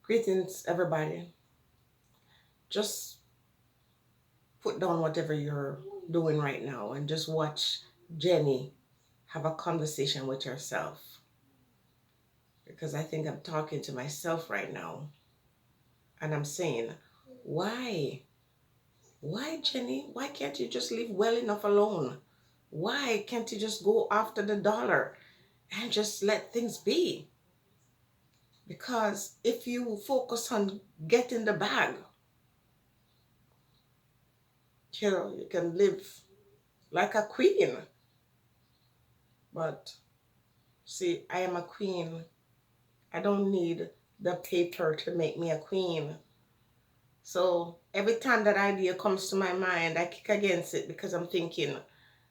Greetings, everybody. Just put down whatever you're doing right now and just watch Jenny have a conversation with herself. Because I think I'm talking to myself right now and I'm saying, why? Why, Jenny? Why can't you just leave well enough alone? Why can't you just go after the dollar and just let things be? Because if you focus on getting the bag, you can live like a queen. But see, I am a queen. I don't need the paper to make me a queen. So every time that idea comes to my mind, I kick against it because I'm thinking,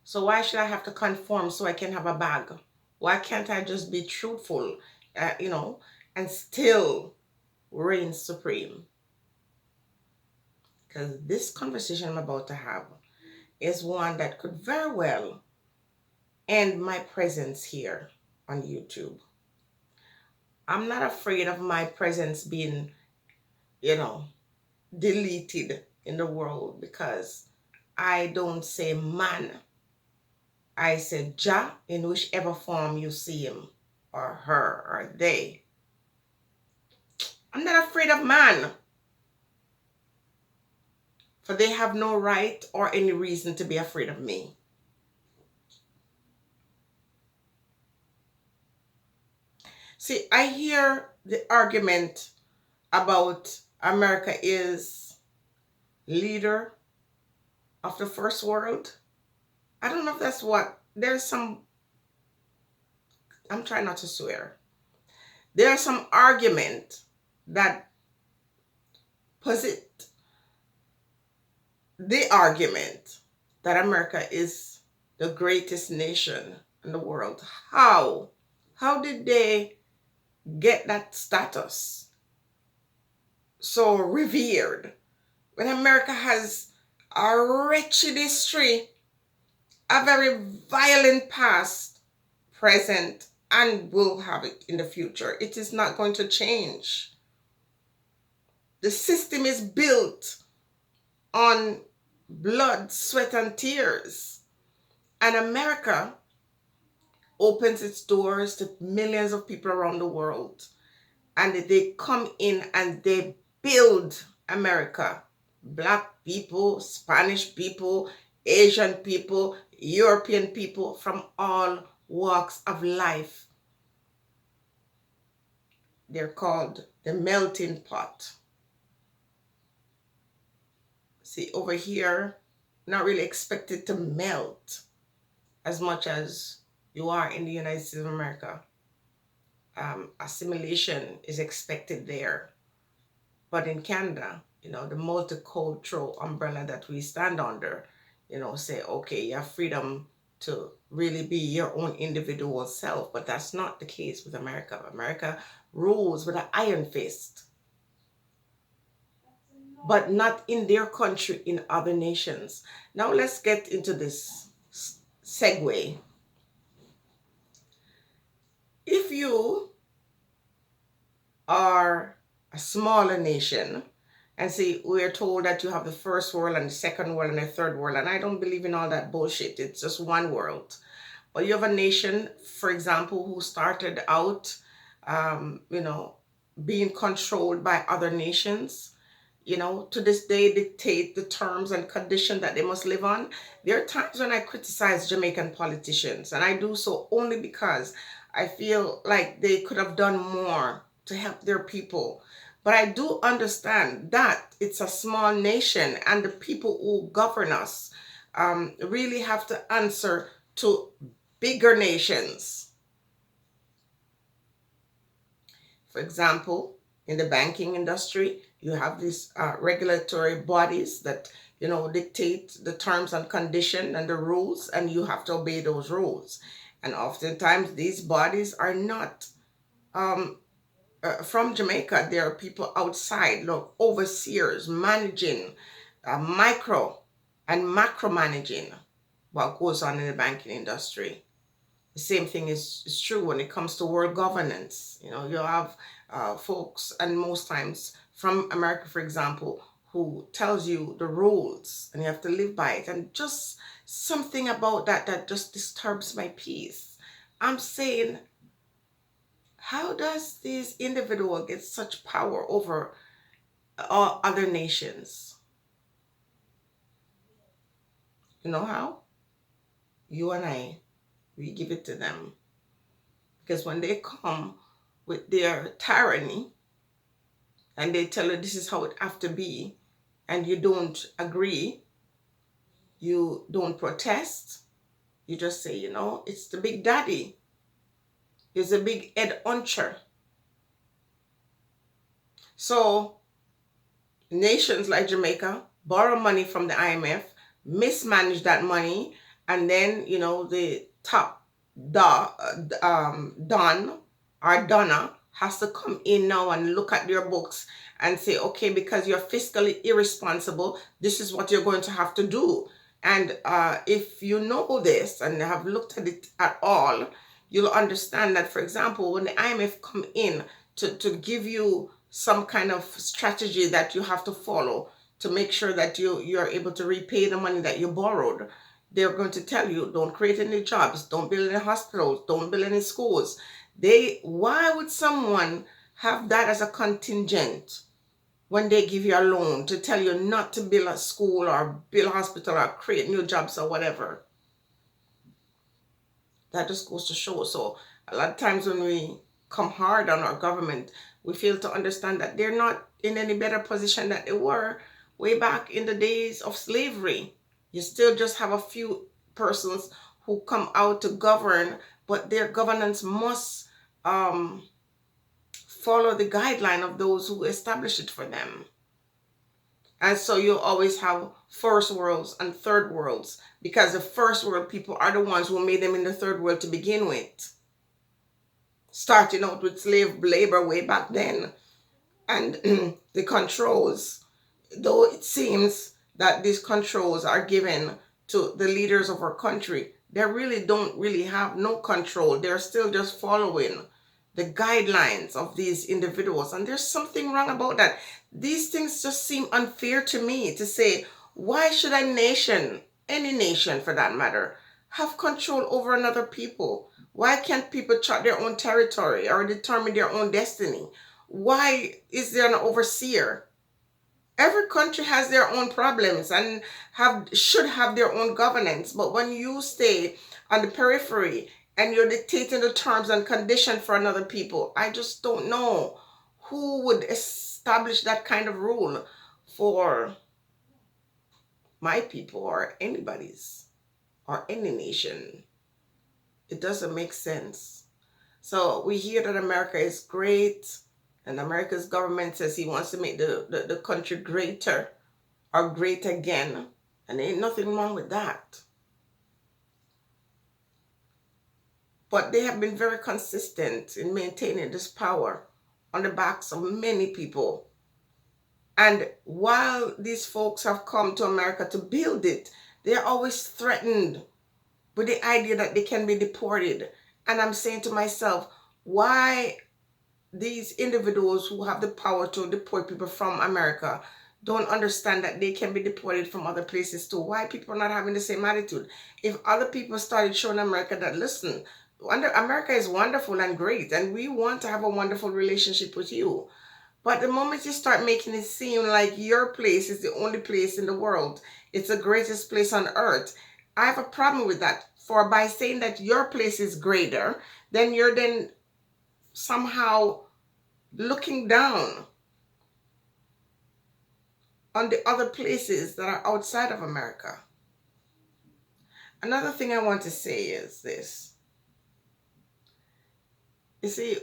so why should I have to conform so I can have a bag? Why can't I just be truthful, and still reign supreme? Because this conversation I'm about to have is one that could very well end my presence here on YouTube. I'm not afraid of my presence being, you know, deleted in the world because I don't say man. I say Jah in whichever form you see him or her or they. I'm not afraid of man, for they have no right or any reason to be afraid of me. See, I hear the argument about America is leader of the first world. I don't know if that's what, there's some, I'm trying not to swear. There's some argument that posit the argument that America is the greatest nation in the world. How? How did they get that status so revered when America has a wretched history, a very violent past, present, and will have it in the future? It is not going to change. The system is built on blood, sweat, and tears. And America opens its doors to millions of people around the world. And they come in and they build America. Black people, Spanish people, Asian people, European people from all walks of life. They're called the melting pot. See, over here, not really expected to melt as much as you are in the United States of America. Assimilation is expected there. But in Canada, the multicultural umbrella that we stand under, say, okay, you have freedom to really be your own individual self. But that's not the case with America. America rules with an iron fist. But not in their country, in other nations. Now let's get into this segue. If you are a smaller nation, and see, we're told that you have the first world and the second world and the third world, and I don't believe in all that bullshit. It's just one world. But you have a nation, for example, who started out, being controlled by other nations, to this day dictate the terms and conditions that they must live on. There are times when I criticize Jamaican politicians, and I do so only because I feel like they could have done more to help their people. But I do understand that it's a small nation and the people who govern us really have to answer to bigger nations. For example, in the banking industry, you have these regulatory bodies that, dictate the terms and condition and the rules, and you have to obey those rules. And oftentimes these bodies are not from Jamaica. There are people outside, look, overseers, managing, micro and macro managing what goes on in the banking industry. The same thing is true when it comes to world governance. You have folks, and most times from America, for example, who tells you the rules and you have to live by it. And just something about that just disturbs my peace. I'm saying, how does this individual get such power over all other nations? You know how? You and I, we give it to them. Because when they come with their tyranny and they tell you this is how it have to be, and you don't agree, you don't protest, you just say, it's the big daddy. He's a big head huncher. So nations like Jamaica borrow money from the IMF, mismanage that money, and then the top don or donna has to come in now and look at their books and say, okay, because you're fiscally irresponsible, this is what you're going to have to do. And if you know this and have looked at it at all, you'll understand that, for example, when the IMF come in to give you some kind of strategy that you have to follow to make sure that you're able to repay the money that you borrowed, they're going to tell you, don't create any jobs, don't build any hospitals, don't build any schools. Why would someone have that as a contingent when they give you a loan to tell you not to build a school or build a hospital or create new jobs or whatever? That just goes to show. So a lot of times when we come hard on our government, we fail to understand that they're not in any better position than they were way back in the days of slavery. You still just have a few persons who come out to govern, but their governance must follow the guideline of those who establish it for them. And so you'll always have first worlds and third worlds, because the first world people are the ones who made them in the third world to begin with. Starting out with slave labor way back then. And the controls, though it seems that these controls are given to the leaders of our country, they really don't really have no control. They're still just following the guidelines of these individuals. And there's something wrong about that. These things just seem unfair to me, to say, why should a nation, any nation for that matter, have control over another people? Why can't people chart their own territory or determine their own destiny? Why is there an overseer? Every country has their own problems and should have their own governance. But when you stay on the periphery and you're dictating the terms and conditions for another people, I just don't know who would establish that kind of rule for my people or anybody's or any nation. It doesn't make sense. So we hear that America is great, and America's government says he wants to make the country greater or great again. And there ain't nothing wrong with that. But they have been very consistent in maintaining this power on the backs of many people. And while these folks have come to America to build it, they're always threatened with the idea that they can be deported. And I'm saying to myself, why these individuals who have the power to deport people from America don't understand that they can be deported from other places too? Why people are not having the same attitude? If other people started showing America that, listen, America is wonderful and great, and we want to have a wonderful relationship with you. But the moment you start making it seem like your place is the only place in the world, it's the greatest place on earth, I have a problem with that. For by saying that your place is greater, then you're then somehow looking down on the other places that are outside of America. Another thing I want to say is this. You see,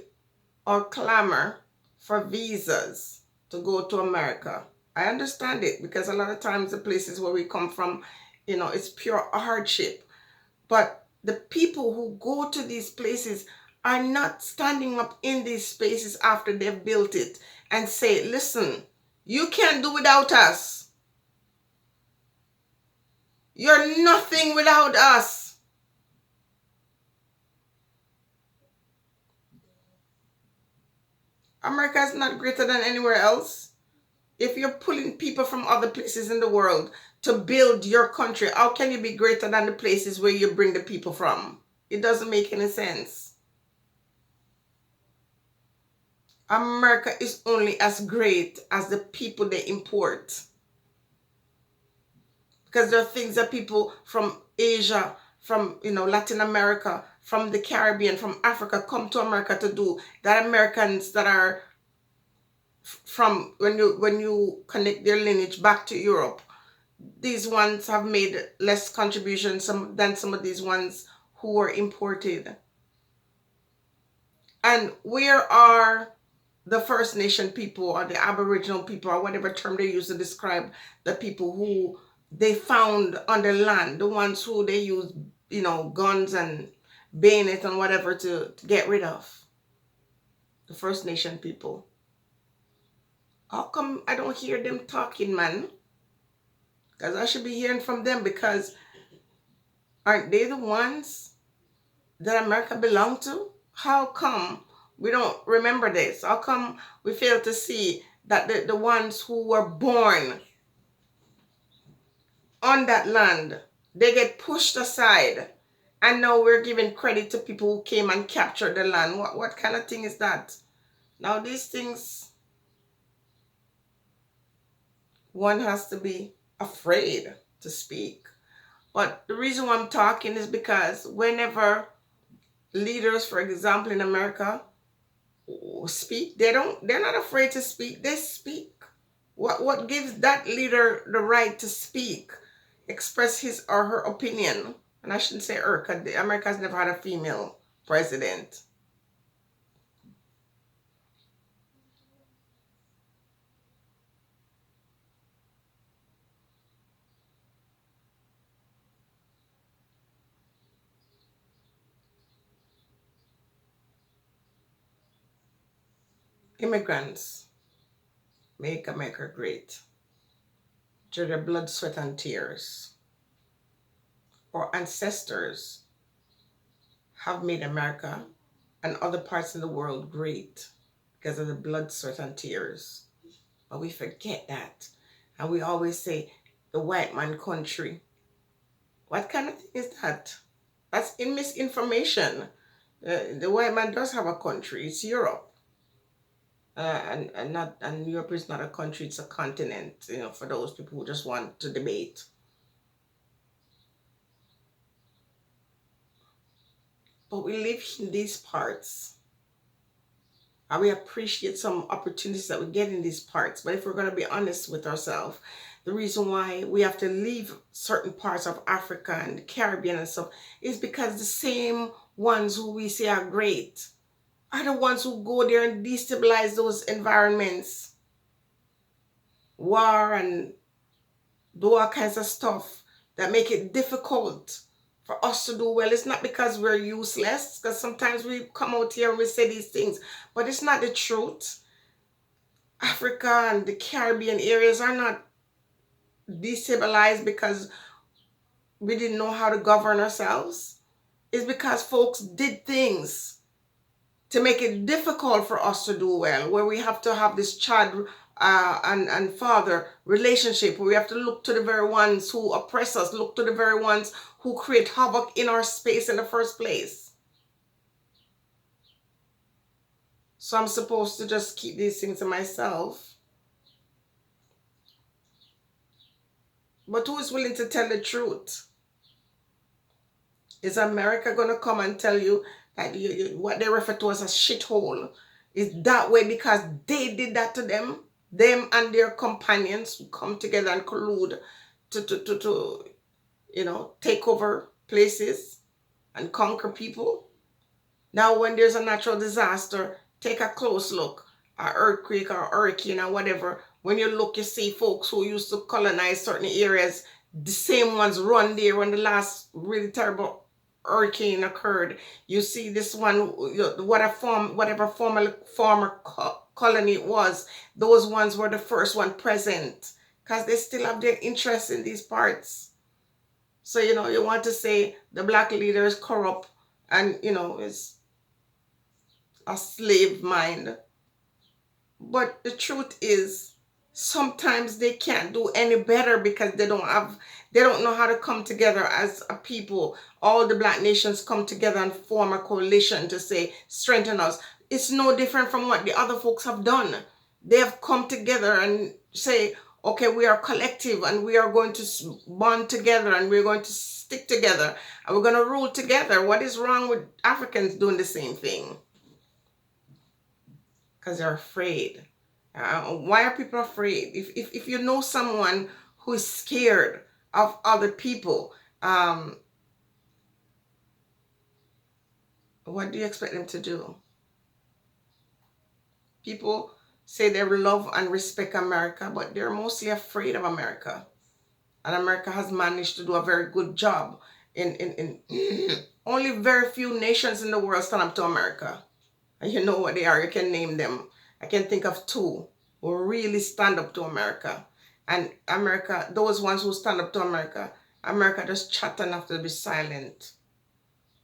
our clamor for visas to go to America, I understand it, because a lot of times the places where we come from, it's pure hardship. But the people who go to these places are not standing up in these spaces after they've built it and say, listen, you can't do without us. You're nothing without us. America is not greater than anywhere else. If you're pulling people from other places in the world to build your country, how can you be greater than the places where you bring the people from? It doesn't make any sense. America is only as great as the people they import. Because there are things that people from Asia, from Latin America, from the Caribbean, from Africa come to America to do that Americans that are from when you connect their lineage back to Europe, these ones have made less contributions than some of these ones who were imported. And where are the First Nation people or the Aboriginal people or whatever term they use to describe the people who they found on the land, the ones who they use, guns and bayonet and whatever to get rid of? The First Nation people. How come I don't hear them talking, man? Because I should be hearing from them, because aren't they the ones that America belonged to? How come we don't remember this? How come we fail to see that the ones who were born on that land, they get pushed aside, and now we're giving credit to people who came and captured the land? What kind of thing is that? Now these things, one has to be afraid to speak. But the reason why I'm talking is because whenever leaders, for example, in America speak, they're not afraid to speak. They speak. What gives that leader the right to speak, express his or her opinion? And I shouldn't say her, because America's never had a female president. Immigrants make America great through their blood, sweat, and tears. Our ancestors have made America and other parts of the world great because of the blood, sweat, and tears. But we forget that. And we always say, the white man country. What kind of thing is that? That's in misinformation. The white man does have a country. It's Europe. And Europe is not a country, it's a continent, for those people who just want to debate. But we live in these parts, and we appreciate some opportunities that we get in these parts. But if we're going to be honest with ourselves, the reason why we have to leave certain parts of Africa and the Caribbean and stuff is because the same ones who we say are great are the ones who go there and destabilize those environments. War and do all kinds of stuff that make it difficult for us to do well. It's not because we're useless, because sometimes we come out here and we say these things, but it's not the truth. Africa and the Caribbean areas are not destabilized because we didn't know how to govern ourselves. It's because folks did things to make it difficult for us to do well, where we have to have this child and father relationship, where we have to look to the very ones who oppress us, look to the very ones who create havoc in our space in the first place. So I'm supposed to just keep these things to myself. But who is willing to tell the truth? Is America going to come and tell you that what they refer to as a shithole is that way because they did that to them? Them and their companions who come together and collude to take over places and conquer people. Now, when there's a natural disaster, take a close look. An earthquake or hurricane or whatever. When you look, you see folks who used to colonize certain areas, the same ones run there when the last really terrible hurricane occurred. You see this one, whatever former colony it was, those ones were the first one present because they still have their interest in these parts. So, you want to say the black leader is corrupt and, is a slave mind. But the truth is, sometimes they can't do any better because they don't know how to come together as a people. All the black nations come together and form a coalition to say, strengthen us. It's no different from what the other folks have done. They have come together and say, okay, we are collective and we are going to bond together and we're going to stick together and we're going to rule together. What is wrong with Africans doing the same thing? Because they're afraid. Why are people afraid? If you know someone who is scared of other people, what do you expect them to do? People say they love and respect America, but they're mostly afraid of America. And America has managed to do a very good job in only very few nations in the world stand up to America. And you know what they are. You can name them. I can think of two who really stand up to America. And America, those ones who stand up to America, America just chat and have to be silent.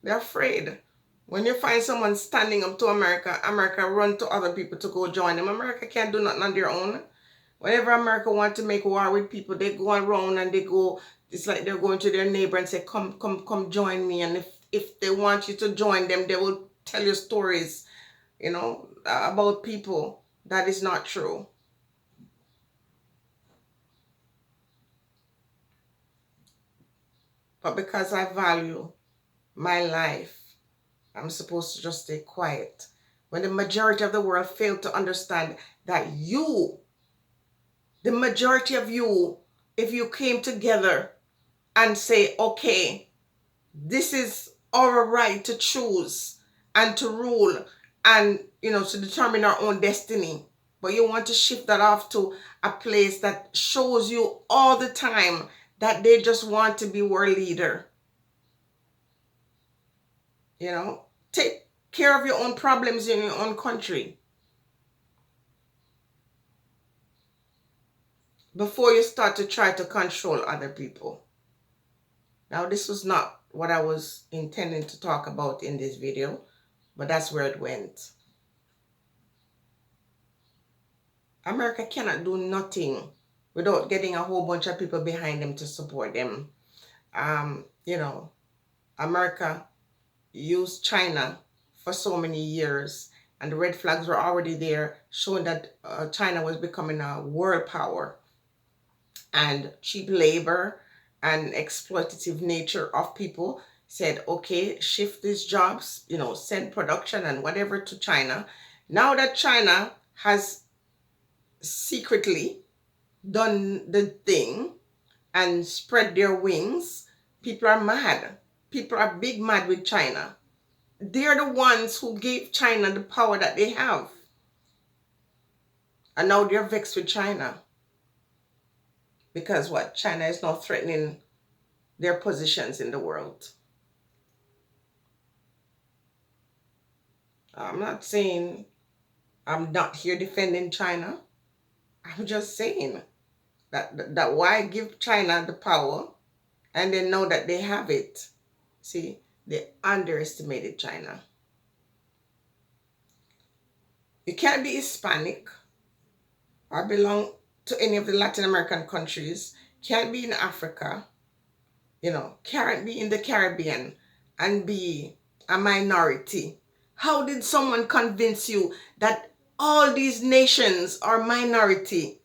They're afraid. When you find someone standing up to America, America run to other people to go join them. America can't do nothing on their own. Whenever America want to make war with people, they go around and they go, it's like they're going to their neighbor and say, come join me. And if they want you to join them, they will tell you stories, about people. That is not true. But because I value my life, I'm supposed to just stay quiet. When the majority of the world fail to understand that the majority of you, if you came together and say, okay, this is our right to choose and to rule and, to determine our own destiny. But you want to shift that off to a place that shows you all the time that they just want to be world leader. Take care of your own problems in your own country before you start to try to control other people. Now, this was not what I was intending to talk about in this video, but that's where it went. America cannot do nothing without getting a whole bunch of people behind them to support them. America used China for so many years, and the red flags were already there, showing that China was becoming a world power. And cheap labor and exploitative nature of people said, okay, shift these jobs, send production and whatever to China. Now that China has secretly done the thing and spread their wings, people are mad. People are big mad with China. They're the ones who gave China the power that they have. And now they're vexed with China. Because what? China is now threatening their positions in the world. I'm not saying I'm not here defending China. I'm just saying that why give China the power and they know that they have it. See, they underestimated China. You can't be Hispanic or belong to any of the Latin American countries, can't be in Africa, can't be in the Caribbean and be a minority. How did someone convince you that all these nations are minority?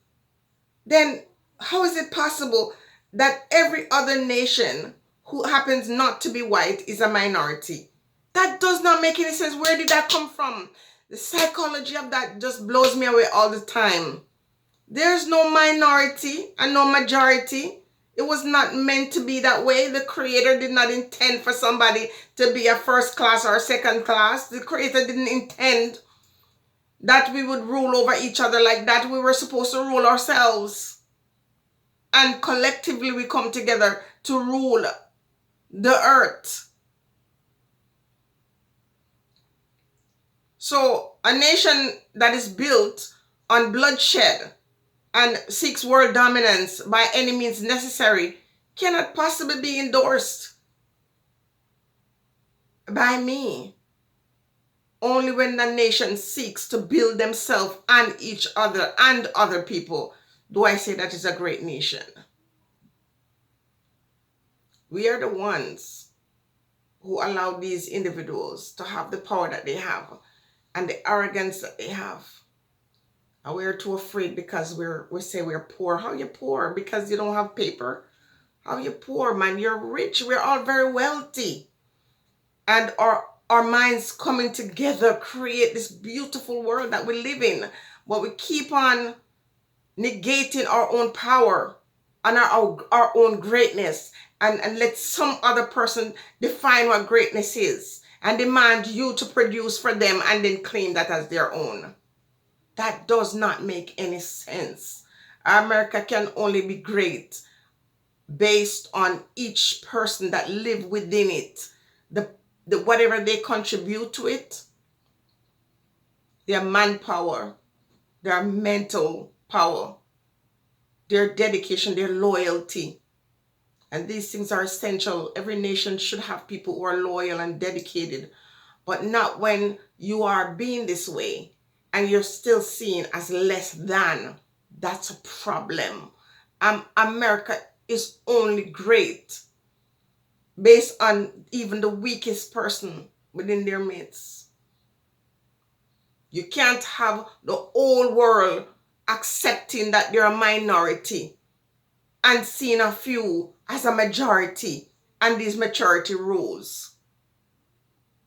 Then how is it possible that every other nation who happens not to be white is a minority? That does not make any sense. Where did that come from? The psychology of that just blows me away all the time. There's no minority and no majority. It was not meant to be that way. The Creator did not intend for somebody to be a first class or a second class. The Creator didn't intend that we would rule over each other like that. We were supposed to rule ourselves. And collectively we come together to rule the earth. So a nation that is built on bloodshed and seeks world dominance by any means necessary cannot possibly be endorsed by me. Only when the nation seeks to build themselves and each other and other people do I say that is a great nation. We are the ones who allow these individuals to have the power that they have and the arrogance that they have. And we're too afraid because we say we're poor. How you poor? Because you don't have paper? How you poor, man? You're rich. We're all very wealthy. And our minds coming together create this beautiful world that we live in. But we keep on negating our own power and our own greatness and let some other person define what greatness is and demand you to produce for them and then claim that as their own. That does not make any sense. America can only be great based on each person that live within it, the whatever they contribute to it, their manpower, their mental power, their dedication, their loyalty. And these things are essential. Every nation should have people who are loyal and dedicated, but not when you are being this way and you're still seen as less than. That's a problem. America is only great based on even the weakest person within their midst. You can't have the whole world accepting that they're a minority and seeing a few as a majority and these majority rules.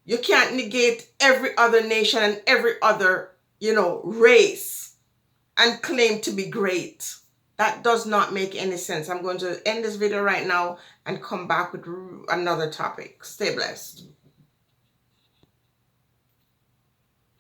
You can't negate every other nation and every other, race and claim to be great. That does not make any sense. I'm going to end this video right now and come back with another topic. Stay blessed.